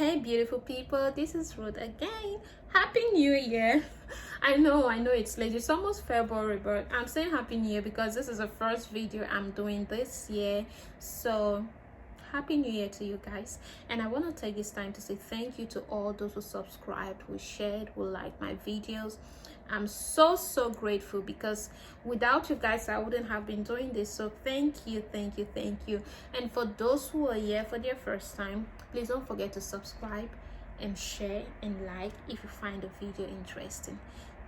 Hey beautiful people, this is Ruth again. Happy New Year. I know it's late. It's almost February, but I'm saying Happy New Year because this is the first video I'm doing this year. So Happy New Year to you guys. And I want to take this time to say thank you to all those who subscribed, who shared, who liked my videos. I'm so grateful because without you guys I wouldn't have been doing this. So thank you. And for those who are here for their first time, please don't forget to subscribe and share and like if you find the video interesting.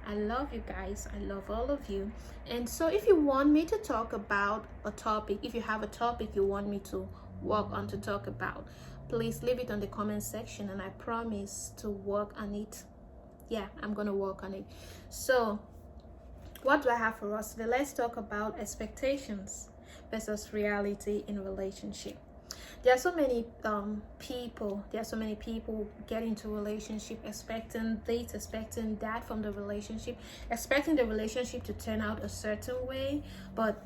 I love you guys. I love all of you. And so if you want me to talk about a topic, if you have a topic you want me to work on to talk about, please leave it on the comment section and I promise to work on it. Yeah, I'm gonna work on it. So what do I have for us today? Let's talk about expectations versus reality in relationship. There are so many people get into relationship expecting this, expecting that from the relationship, expecting the relationship to turn out a certain way, but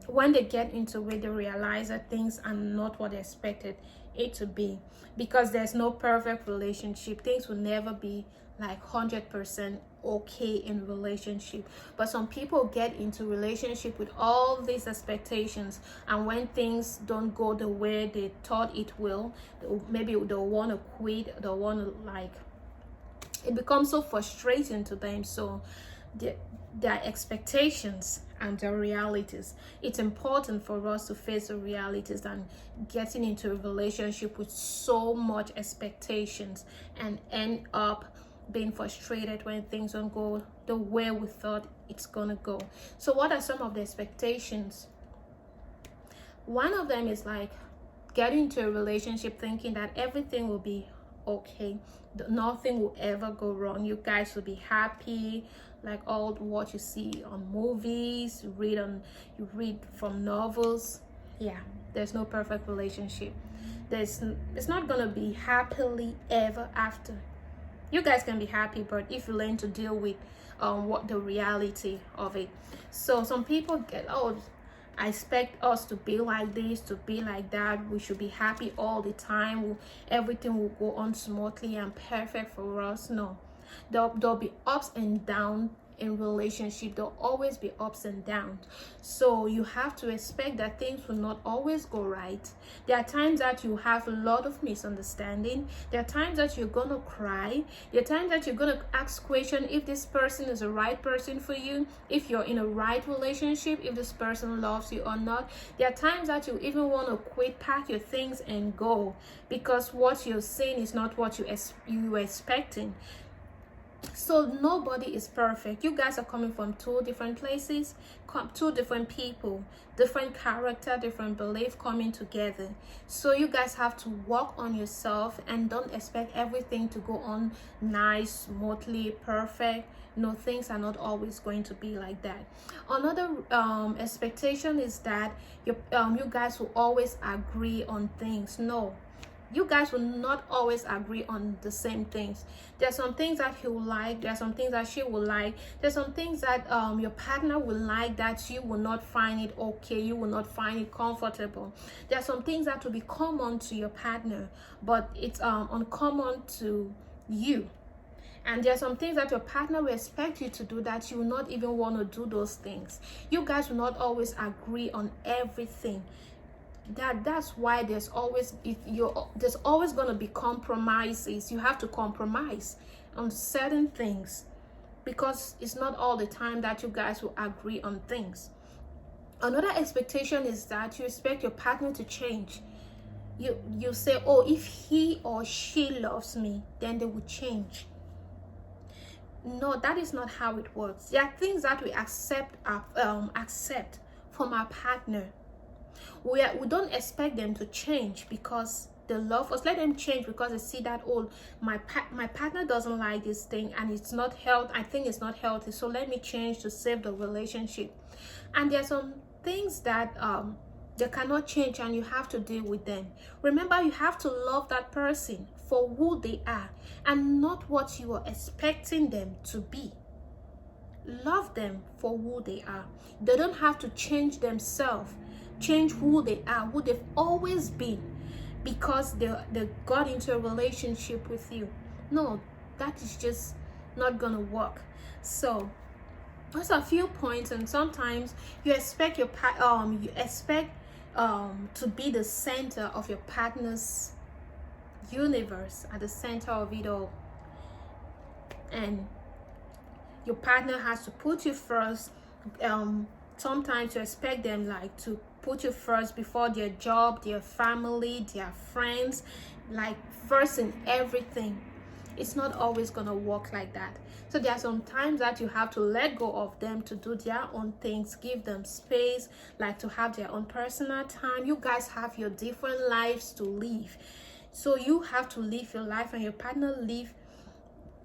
when they get into it they realize that things are not what they expected it to be. Because there's no perfect relationship, things will never be like 100% okay in relationship. But some people get into relationship with all these expectations, and when things don't go the way they thought it will, maybe they'll want to quit, they'll want to it becomes so frustrating to them. So their expectations and their realities, it's important for us to face the realities than getting into a relationship with so much expectations and end up being frustrated when things don't go the way we thought it's gonna go. So what are some of the expectations? One of them is like getting into a relationship thinking that everything will be okay, nothing will ever go wrong, you guys will be happy, like all what you see on movies, you read from novels. Yeah, there's no perfect relationship. It's not gonna be happily ever after. You guys can be happy, but if you learn to deal with what the reality of it. So some people get, oh, I expect us to be like this, to be like that, we should be happy all the time, everything will go on smoothly and perfect for us. No, there'll be ups and downs in relationship. There'll always be ups and downs. So you have to expect that things will not always go right. There are times that you have a lot of misunderstanding. There are times that you're gonna cry. There are times that you're gonna ask questions if this person is the right person for you, if you're in a right relationship, if this person loves you or not. There are times that you even want to quit, pack your things and go, because what you're seeing is not what you were expecting. So nobody is perfect. You guys are coming from two different places, two different people, different character, different belief coming together. So you guys have to work on yourself and don't expect everything to go on nice, smoothly, perfect. No, things are not always going to be like that. Another expectation is that you guys will always agree on things. No, you guys will not always agree on the same things. There's some things that he will like, there's some things that she will like, there's some things that your partner will like that you will not find it okay, you will not find it comfortable. There's some things that will be common to your partner, but it's uncommon to you. And there are some things that your partner will expect you to do that you will not even want to do those things. You guys will not always agree on everything. That's why there's always going to be compromises. You have to compromise on certain things, because it's not all the time that you guys will agree on things. Another expectation is that you expect your partner to change. You say, oh, if he or she loves me, then they will change. No, that is not how it works. There are things that we accept from our partner. We don't expect them to change because they love us. Let them change because they see that, oh, my partner doesn't like this thing and it's not healthy. I think it's not healthy, so let me change to save the relationship. And there are some things that they cannot change and you have to deal with them. Remember, you have to love that person for who they are and not what you are expecting them to be. Love them for who they are. They don't have to change themselves, change who they are, who they've always been. because they got into a relationship with you. No, that is just not gonna work. So those are a few points, and sometimes you expect to be the center of your partner's universe, at the center of it all, and your partner has to put you first. Sometimes you expect them like to put you first before their job, their family, their friends, like first in everything. It's not always gonna work like that. So there are some times that you have to let go of them to do their own things, give them space, like to have their own personal time. You guys have your different lives to live, so you have to live your life and your partner live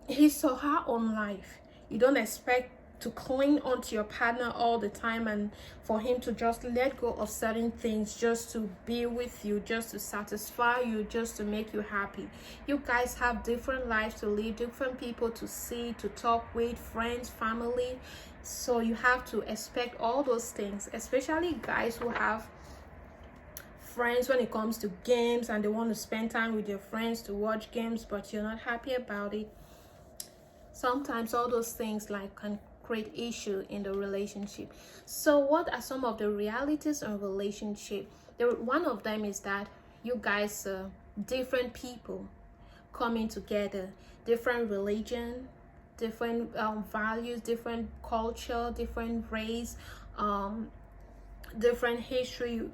his or her own life. You don't expect to cling onto your partner all the time and for him to just let go of certain things just to be with you, just to satisfy you, just to make you happy. You guys have different lives to live, different people to see, to talk with, friends, family. So you have to expect all those things, especially guys who have friends when it comes to games and they want to spend time with your friends to watch games, but you're not happy about it. Sometimes all those things like can create issue in the relationship. So what are some of the realities in relationship? One of them is that you guys are different people coming together, different religion, different values, different culture, different race, different history.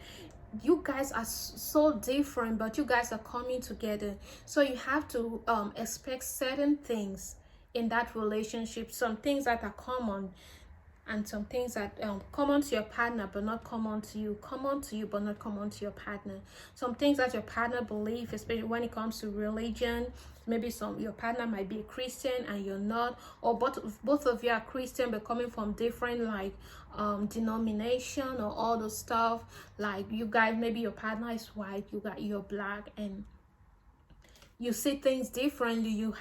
You guys are so different, but you guys are coming together, so you have to expect certain things in that relationship, some things that are common and some things that common to your partner but not common to you, common to you but not common to your partner. Some things that your partner believes, especially when it comes to religion. Maybe your partner might be a Christian and you're not, or both of you are Christian but coming from different like denomination or all those stuff. Like you guys, maybe your partner is white, you're black, and you see things differently. You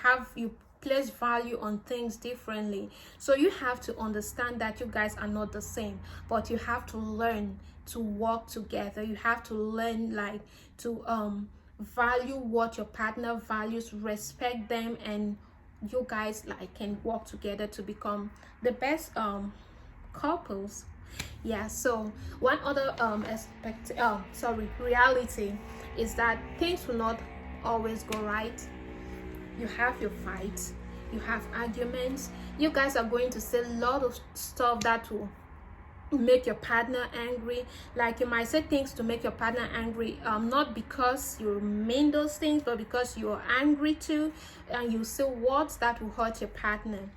place value on things differently. So you have to understand that you guys are not the same, but you have to learn to work together. You have to learn like to value what your partner values, respect them, and you guys like can work together to become the best couples. Yeah. So one other reality is that things will not always go right. You have your fights, you have arguments, you guys are going to say a lot of stuff that will make your partner angry. Like you might say things to make your partner angry, not because you mean those things, but because you're angry too, and you say words that will hurt your partner.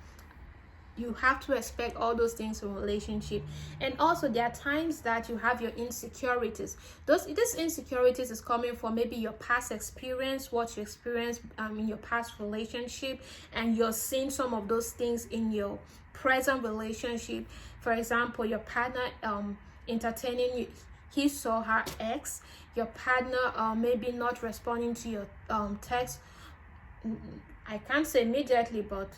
You have to expect all those things in a relationship. And also there are times that you have your insecurities. These insecurities is coming from maybe your past experience, what you experienced in your past relationship, and you're seeing some of those things in your present relationship. For example, your partner entertaining you, he saw her ex, your partner maybe not responding to your text. I can't say immediately, but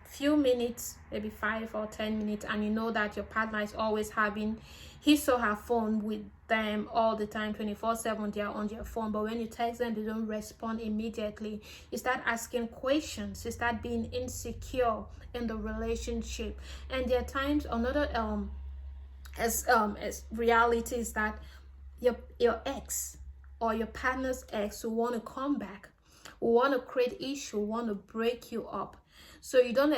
few minutes, maybe 5 or 10 minutes, and you know that your partner is always having his or her phone with them all the time, 24/7. They are on their phone, but when you text them, they don't respond immediately. You start asking questions, you start being insecure in the relationship. And there are times another as reality is that your ex or your partner's ex will want to come back, will want to create issue, want to break you up. So you don't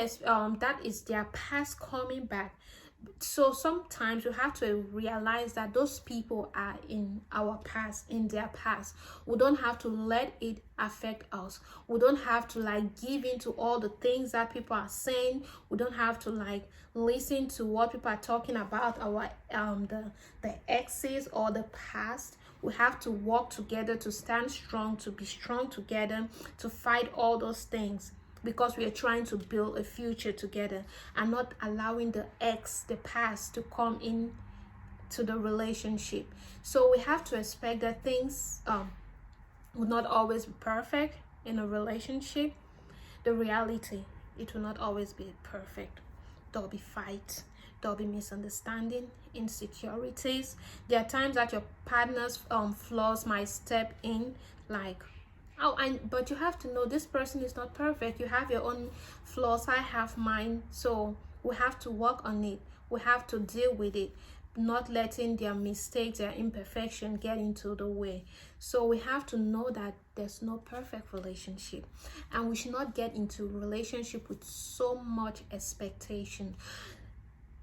that is their past coming back. So sometimes you have to realize that those people are in our past, in their past. We don't have to let it affect us. We don't have to like give in to all the things that people are saying. We don't have to like listen to what people are talking about our the exes or the past. We have to work together to stand strong, to be strong together, to fight all those things, because we are trying to build a future together and not allowing the past to come in to the relationship. So we have to expect that things will not always be perfect in a relationship. The reality, it will not always be perfect. There'll be fights, there'll be misunderstanding, insecurities. There are times that your partner's flaws might step in, like, oh, but you have to know this person is not perfect. You have your own flaws, I have mine. So we have to work on it. We have to deal with it, not letting their mistakes, their imperfection get into the way. So we have to know that there's no perfect relationship, and we should not get into relationship with so much expectation.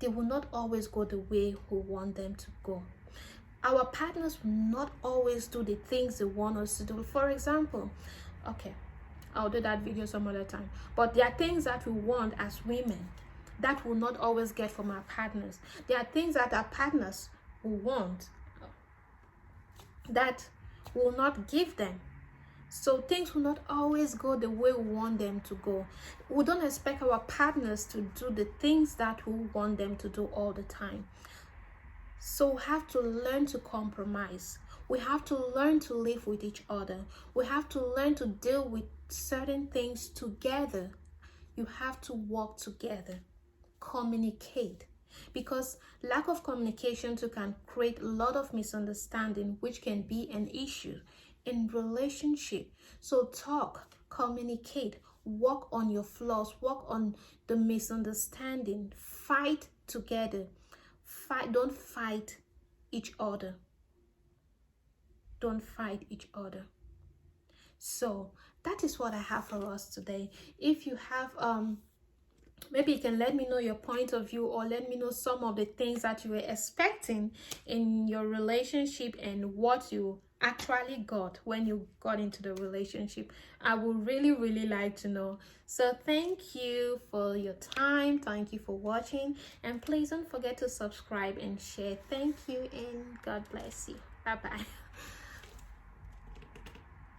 They will not always go the way we want them to go. Our partners will not always do the things they want us to do. For example, okay, I'll do that video some other time, but there are things that we want as women that will not always get from our partners. There are things that our partners will want that will not give them. So things will not always go the way we want them to go. We don't expect our partners to do the things that we want them to do all the time. So we have to learn to compromise. We have to learn to live with each other. We have to learn to deal with certain things together. You have to work together. Communicate, because lack of communication too can create a lot of misunderstanding, which can be an issue in relationship. So talk, communicate, work on your flaws, work on the misunderstanding, fight together. Don't fight each other. Don't fight each other. So that is what I have for us today. If you have maybe you can let me know your point of view, or let me know some of the things that you were expecting in your relationship and what you actually got when you got into the relationship. I would really like to know. So thank you for your time. Thank you for watching, and please don't forget to subscribe and share. Thank you, and God bless you. Bye bye.